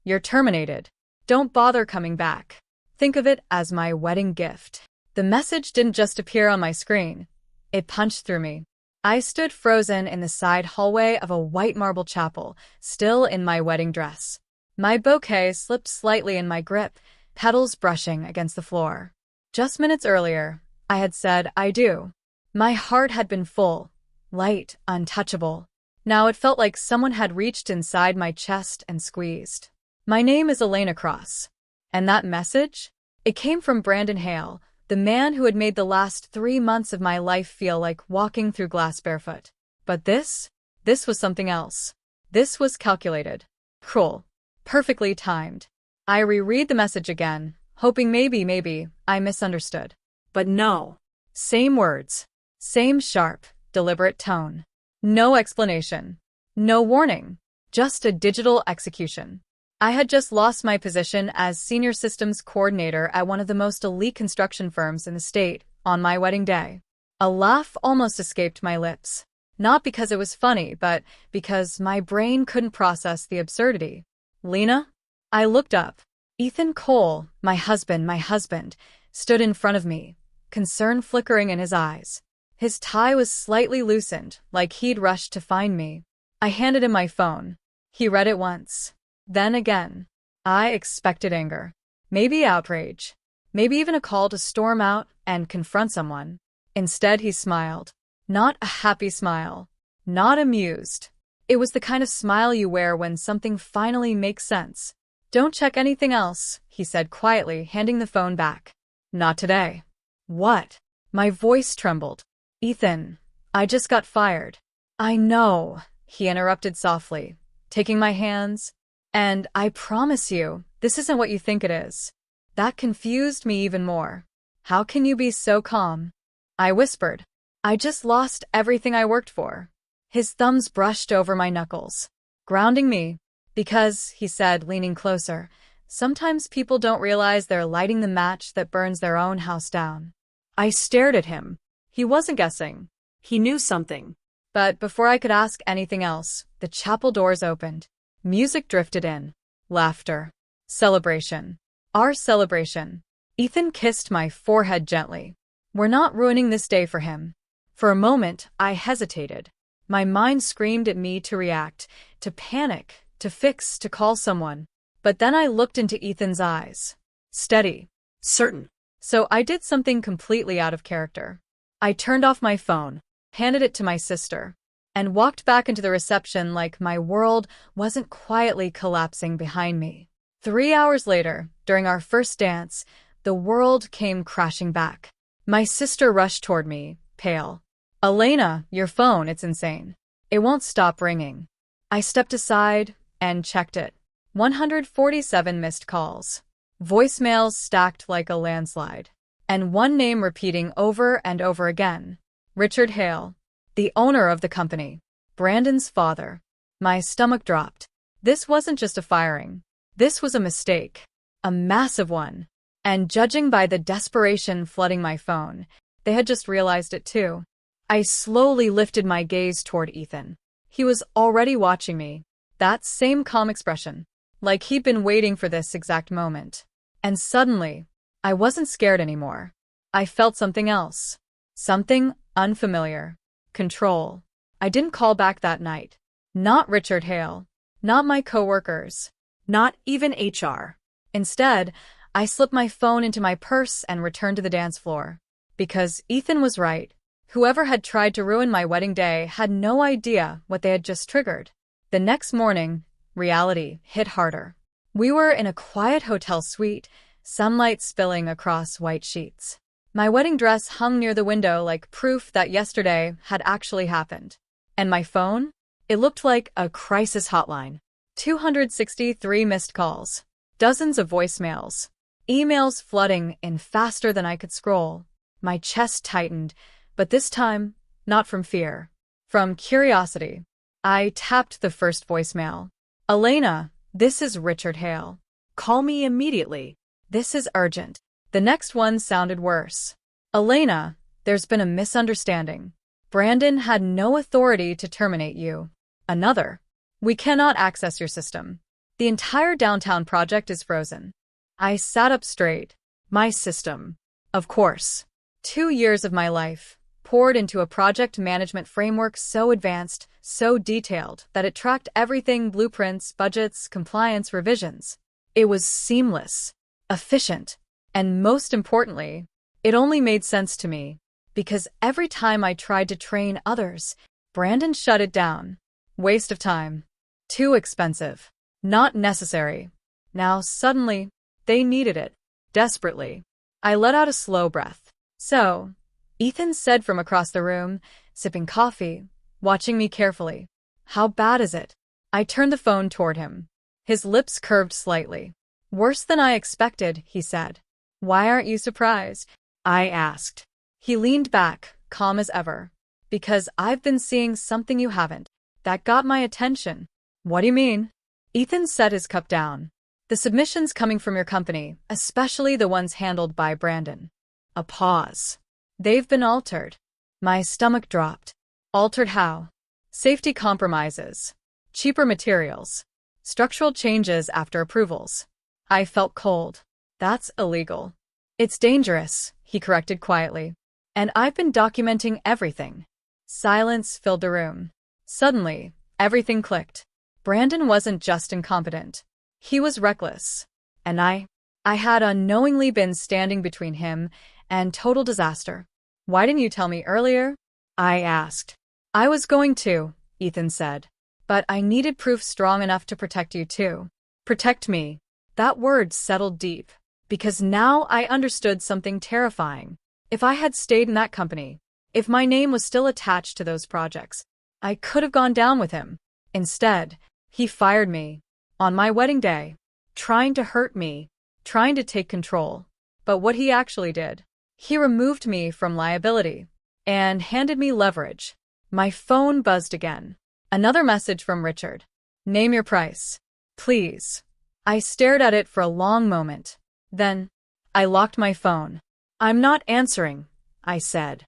You're terminated. Don't bother coming back. Think of it as my wedding gift. The message didn't just appear on my screen. It punched through me. I stood frozen in the side hallway of a white marble chapel, still in my wedding dress. My bouquet slipped slightly in my grip, petals brushing against the floor. Just minutes earlier, I had said, I do. My heart had been full, light, untouchable. Now it felt like someone had reached inside my chest and squeezed. My name is Elena Cross. And that message? It came from Brandon Hale, the man who had made the last 3 months of my life feel like walking through glass barefoot. But this was something else. This was calculated, cruel, perfectly timed. I reread the message again, hoping maybe I misunderstood. But no. Same words. Same sharp, deliberate tone. No explanation. No warning. Just a digital execution. I had just lost my position as senior systems coordinator at one of the most elite construction firms in the state on my wedding day. A laugh almost escaped my lips. Not because it was funny, but because my brain couldn't process the absurdity. Lena? I looked up. Ethan Cole, my husband, stood in front of me, concern flickering in his eyes. His tie was slightly loosened, like he'd rushed to find me. I handed him my phone. He read it once. Then again. I expected anger. Maybe outrage. Maybe even a call to storm out and confront someone. Instead, he smiled. Not a happy smile. Not amused. It was the kind of smile you wear when something finally makes sense. Don't check anything else, he said quietly, handing the phone back. Not today. What? My voice trembled. Ethan, I just got fired. I know, he interrupted softly, taking my hands. And I promise you, this isn't what you think it is. That confused me even more. How can you be so calm? I whispered. I just lost everything I worked for. His thumbs brushed over my knuckles, grounding me. Because, he said, leaning closer, sometimes people don't realize they're lighting the match that burns their own house down. I stared at him. He wasn't guessing. He knew something. But before I could ask anything else, the chapel doors opened. Music drifted in. Laughter. Celebration. Our celebration. Ethan kissed my forehead gently. We're not ruining this day for him. For a moment, I hesitated. My mind screamed at me to react, to panic, to fix, to call someone. But then I looked into Ethan's eyes. Steady. Certain. So I did something completely out of character. I turned off my phone, handed it to my sister, and walked back into the reception like my world wasn't quietly collapsing behind me. 3 hours later, during our first dance, the world came crashing back. My sister rushed toward me, pale. Elena, your phone, it's insane. It won't stop ringing. I stepped aside and checked it. 147 missed calls. Voicemails stacked like a landslide. And one name repeating over and over again. Richard Hale, the owner of the company. Brandon's father. My stomach dropped. This wasn't just a firing. This was a mistake. A massive one. And judging by the desperation flooding my phone, they had just realized it too. I slowly lifted my gaze toward Ethan. He was already watching me. That same calm expression. Like he'd been waiting for this exact moment. And suddenly, I wasn't scared anymore. I felt something else. Something unfamiliar. Control. I didn't call back that night. Not Richard Hale. Not my coworkers. Not even HR. Instead, I slipped my phone into my purse and returned to the dance floor. Because Ethan was right. Whoever had tried to ruin my wedding day had no idea what they had just triggered. The next morning, reality hit harder. We were in a quiet hotel suite, sunlight spilling across white sheets. My wedding dress hung near the window like proof that yesterday had actually happened. And my phone? It looked like a crisis hotline. 263 missed calls. Dozens of voicemails. Emails flooding in faster than I could scroll. My chest tightened, but this time, not from fear. From curiosity. I tapped the first voicemail. Elena, this is Richard Hale. Call me immediately. This is urgent. The next one sounded worse. Elena, there's been a misunderstanding. Brandon had no authority to terminate you. Another. We cannot access your system. The entire downtown project is frozen. I sat up straight. My system. Of course. 2 years of my life poured into a project management framework so advanced, so detailed, that it tracked everything: blueprints, budgets, compliance, revisions. It was seamless, efficient, and most importantly, it only made sense to me, because every time I tried to train others, Brandon shut it down. Waste of time. Too expensive. Not necessary. Now suddenly, they needed it. Desperately. I let out a slow breath. So, Ethan said from across the room, sipping coffee, watching me carefully. How bad is it? I turned the phone toward him. His lips curved slightly. Worse than I expected, he said. Why aren't you surprised? I asked. He leaned back, calm as ever. Because I've been seeing something you haven't. That got my attention. What do you mean? Ethan set his cup down. The submissions coming from your company, especially the ones handled by Brandon. A pause. They've been altered. My stomach dropped. Altered how? Safety compromises. Cheaper materials. Structural changes after approvals. I felt cold. That's illegal. It's dangerous, he corrected quietly. And I've been documenting everything. Silence filled the room. Suddenly, everything clicked. Brandon wasn't just incompetent. He was reckless. And I had unknowingly been standing between him and total disaster. Why didn't you tell me earlier? I asked. I was going to, Ethan said. But I needed proof strong enough to protect you too. Protect me. That word settled deep. Because now I understood something terrifying. If I had stayed in that company, if my name was still attached to those projects, I could have gone down with him. Instead, he fired me. On my wedding day. Trying to hurt me. Trying to take control. But what he actually did, he removed me from liability. And handed me leverage. My phone buzzed again. Another message from Richard. Name your price. Please. I stared at it for a long moment. Then, I locked my phone. I'm not answering, I said.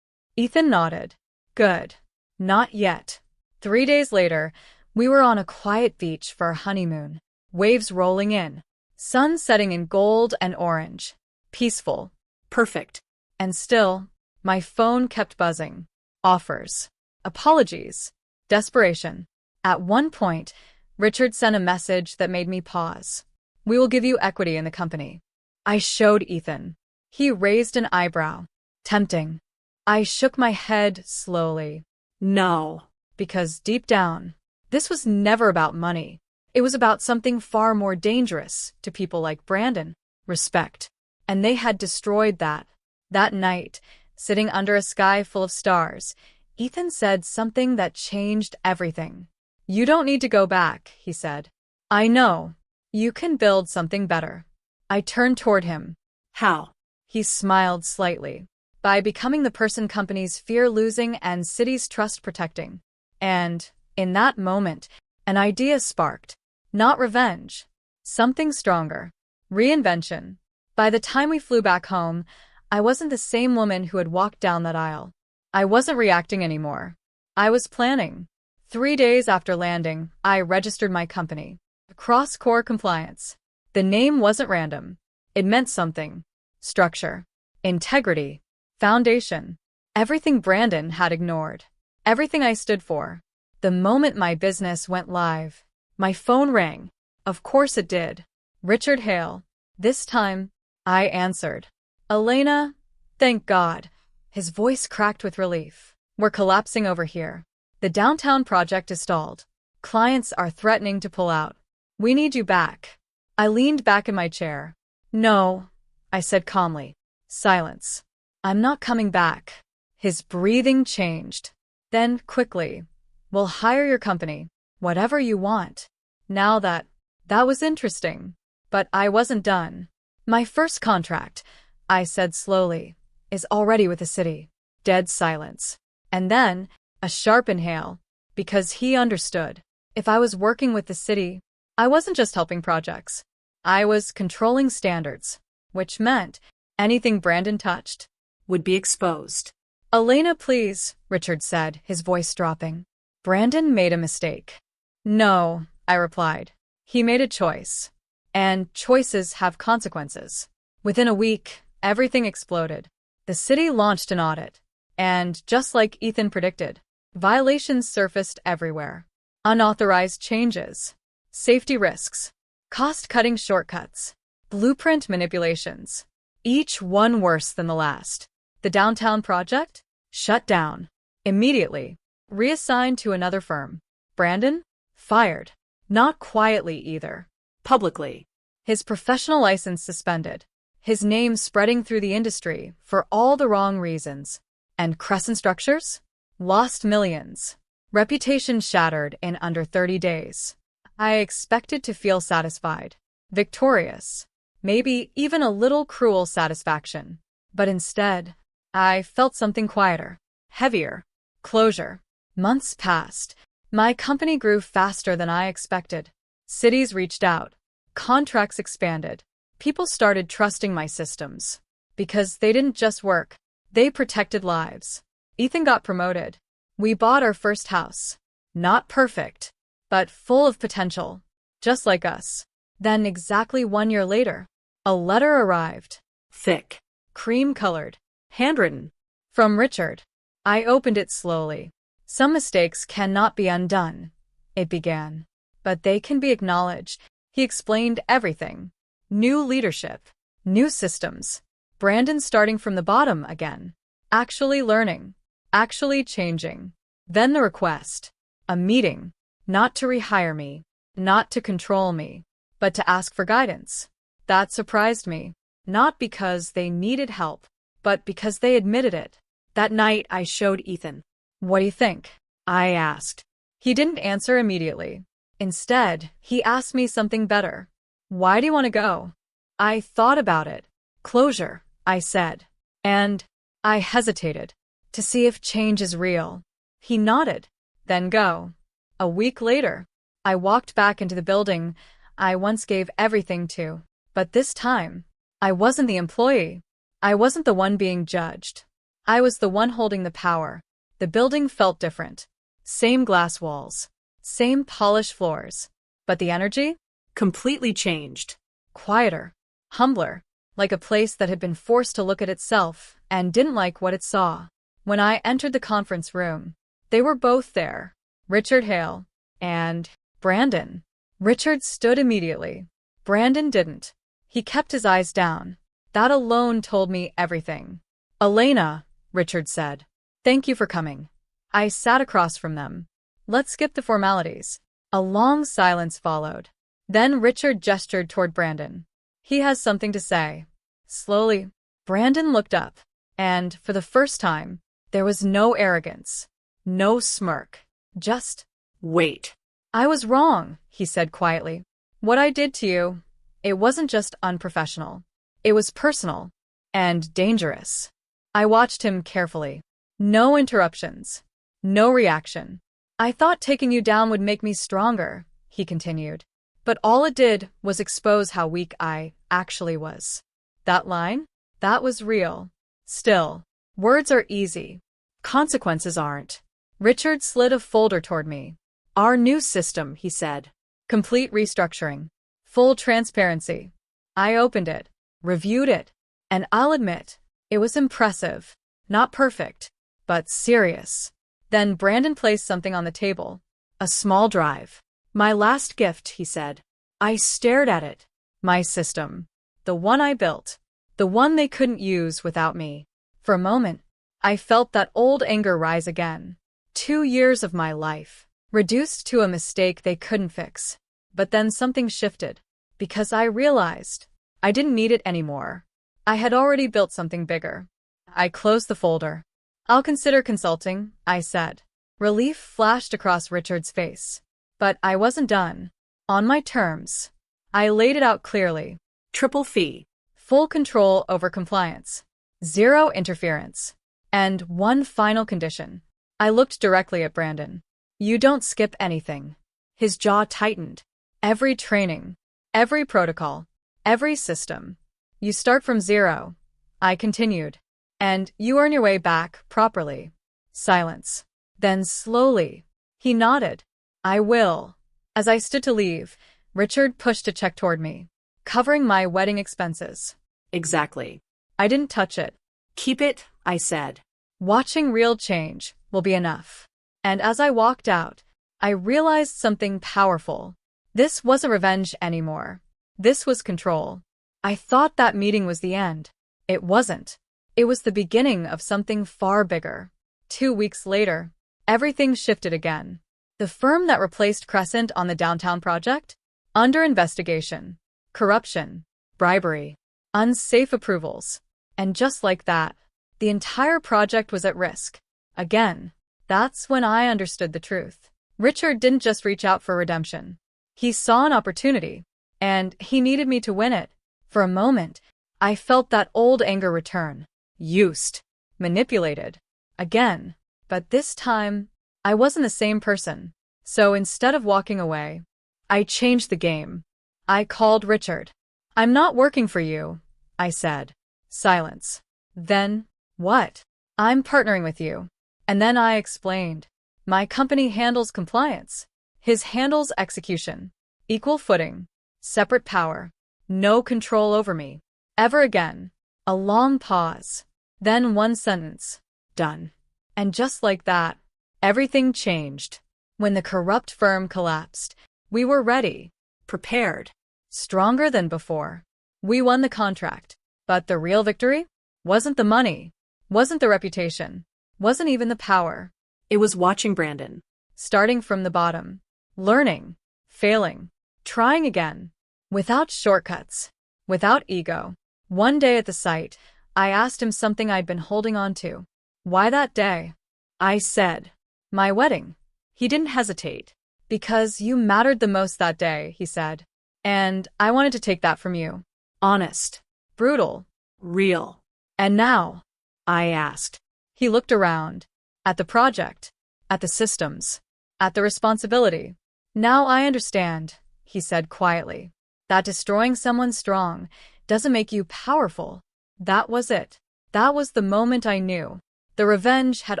Ethan nodded. Good. Not yet. 3 days later, we were on a quiet beach for our honeymoon. Waves rolling in. Sun setting in gold and orange. Peaceful. Perfect. And still, my phone kept buzzing. Offers. Apologies. Desperation. At one point, Richard sent a message that made me pause. We will give you equity in the company. I showed Ethan. He raised an eyebrow. Tempting. I shook my head slowly. No. Because deep down, this was never about money. It was about something far more dangerous to people like Brandon. Respect. And they had destroyed that. That night, sitting under a sky full of stars, Ethan said something that changed everything. You don't need to go back, he said. I know. You can build something better. I turned toward him. How? He smiled slightly. By becoming the person companies fear losing and cities trust protecting. And, in that moment, an idea sparked. Not revenge. Something stronger. Reinvention. By the time we flew back home, I wasn't the same woman who had walked down that aisle. I wasn't reacting anymore. I was planning. 3 days after landing, I registered my company. Cross-core compliance. The name wasn't random. It meant something. Structure. Integrity. Foundation. Everything Brandon had ignored. Everything I stood for. The moment my business went live, my phone rang. Of course it did. Richard Hale. This time, I answered. Elena, thank God. His voice cracked with relief. We're collapsing over here. The downtown project is stalled. Clients are threatening to pull out. We need you back. I leaned back in my chair. No, I said calmly. Silence. I'm not coming back. His breathing changed. Then, quickly, we'll hire your company, whatever you want. Now that was interesting. But I wasn't done. My first contract, I said slowly, is already with the city. Dead silence. And then, a sharp inhale, because he understood. If I was working with the city, I wasn't just helping projects. I was controlling standards, which meant anything Brandon touched would be exposed. Elena, please, Richard said, his voice dropping. Brandon made a mistake. No, I replied. He made a choice. And choices have consequences. Within a week, everything exploded. The city launched an audit. And just like Ethan predicted, violations surfaced everywhere. Unauthorized changes, safety risks, cost-cutting shortcuts, blueprint manipulations, each one worse than the last. The downtown project? Shut down. Immediately. Reassigned to another firm. Brandon? Fired. Not quietly either. Publicly. His professional license suspended. His name spreading through the industry for all the wrong reasons. And Crescent Structures? Lost millions. Reputation shattered in under 30 days. I expected to feel satisfied. Victorious. Maybe even a little cruel satisfaction. But instead, I felt something quieter. Heavier. Closure. Months passed. My company grew faster than I expected. Cities reached out. Contracts expanded. People started trusting my systems. Because they didn't just work. They protected lives. Ethan got promoted. We bought our first house. Not perfect, but full of potential. Just like us. Then exactly 1 year later, a letter arrived. Thick. Cream-colored. Handwritten. From Richard. I opened it slowly. Some mistakes cannot be undone, it began. But they can be acknowledged. He explained everything. New leadership. New systems. Brandon starting from the bottom again. Actually learning. Actually changing. Then the request. A meeting. Not to rehire me. Not to control me. But to ask for guidance. That surprised me. Not because they needed help, but because they admitted it. That night I showed Ethan. What do you think? I asked. He didn't answer immediately. Instead, he asked me something better. Why do you want to go? I thought about it. Closure, I said. And I hesitated. To see if change is real. He nodded. Then go. A week later, I walked back into the building I once gave everything to. But this time, I wasn't the employee. I wasn't the one being judged. I was the one holding the power. The building felt different. Same glass walls. Same polished floors. But the energy? Completely changed. Quieter. Humbler. Like a place that had been forced to look at itself and didn't like what it saw. When I entered the conference room, they were both there. Richard Hale and Brandon. Richard stood immediately. Brandon didn't. He kept his eyes down. That alone told me everything. Elena, Richard said. Thank you for coming. I sat across from them. Let's skip the formalities. A long silence followed. Then Richard gestured toward Brandon. He has something to say. Slowly, Brandon looked up. And, for the first time, there was no arrogance. No smirk. Just, wait. I was wrong, he said quietly. What I did to you, it wasn't just unprofessional. It was personal. And dangerous. I watched him carefully. No interruptions. No reaction. I thought taking you down would make me stronger, he continued. But all it did was expose how weak I actually was. That line? That was real. Still, words are easy. Consequences aren't. Richard slid a folder toward me. Our new system, he said. Complete restructuring. Full transparency. I opened it, reviewed it, and I'll admit, it was impressive. Not perfect, but serious. Then Brandon placed something on the table. A small drive. My last gift, he said. I stared at it. My system. The one I built. The one they couldn't use without me. For a moment, I felt that old anger rise again. 2 years of my life, reduced to a mistake they couldn't fix. But then something shifted. Because I realized I didn't need it anymore. I had already built something bigger. I closed the folder. I'll consider consulting, I said. Relief flashed across Richard's face. But I wasn't done. On my terms. I laid it out clearly. Triple fee. Full control over compliance. Zero interference. And one final condition. I looked directly at Brandon. You don't skip anything. His jaw tightened. Every training. Every protocol. Every system. You start from zero. I continued. And you earn your way back properly. Silence. Then slowly. He nodded. I will. As I stood to leave, Richard pushed a check toward me, covering my wedding expenses. Exactly. I didn't touch it. Keep it, I said. Watching real change will be enough. And as I walked out, I realized something powerful. This wasn't revenge anymore. This was control. I thought that meeting was the end. It wasn't. It was the beginning of something far bigger. 2 weeks later, everything shifted again. The firm that replaced Crescent on the downtown project? Under investigation. Corruption. Bribery. Unsafe approvals. And just like that, the entire project was at risk. Again. That's when I understood the truth. Richard didn't just reach out for redemption. He saw an opportunity, and he needed me to win it. For a moment, I felt that old anger return. Used. Manipulated. Again. But this time, I wasn't the same person. So instead of walking away, I changed the game. I called Richard. I'm not working for you, I said. Silence. Then, what? I'm partnering with you. And then I explained. My company handles compliance. His handles execution. Equal footing. Separate power. No control over me. Ever again. A long pause. Then one sentence. Done. And just like that, everything changed. When the corrupt firm collapsed, we were ready. Prepared. Stronger than before. We won the contract. But the real victory? Wasn't the money. Wasn't the reputation. Wasn't even the power. It was watching Brandon. Starting from the bottom. Learning. Failing. Trying again. Without shortcuts. Without ego. One day at the site, I asked him something I'd been holding on to. Why that day? I said. My wedding. He didn't hesitate. Because you mattered the most that day, he said. And I wanted to take that from you. Honest. Brutal. Real. And now? I asked. He looked around. At the project. At the systems. At the responsibility. Now I understand, he said quietly. That destroying someone strong doesn't make you powerful. That was it. That was the moment I knew. The revenge had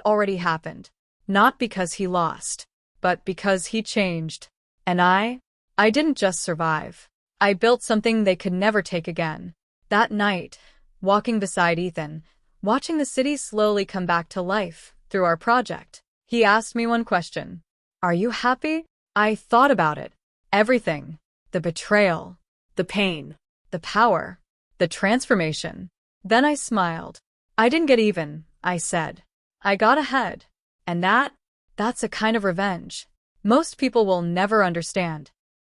already happened. Not because he lost, but because he changed. And I didn't just survive. I built something they could never take again. That night, walking beside Ethan, watching the city slowly come back to life through our project, he asked me one question. Are you happy? I thought about it. Everything. The betrayal. The pain. The power. The transformation. Then I smiled. I didn't get even, I said. I got ahead. And that's a kind of revenge most people will never understand.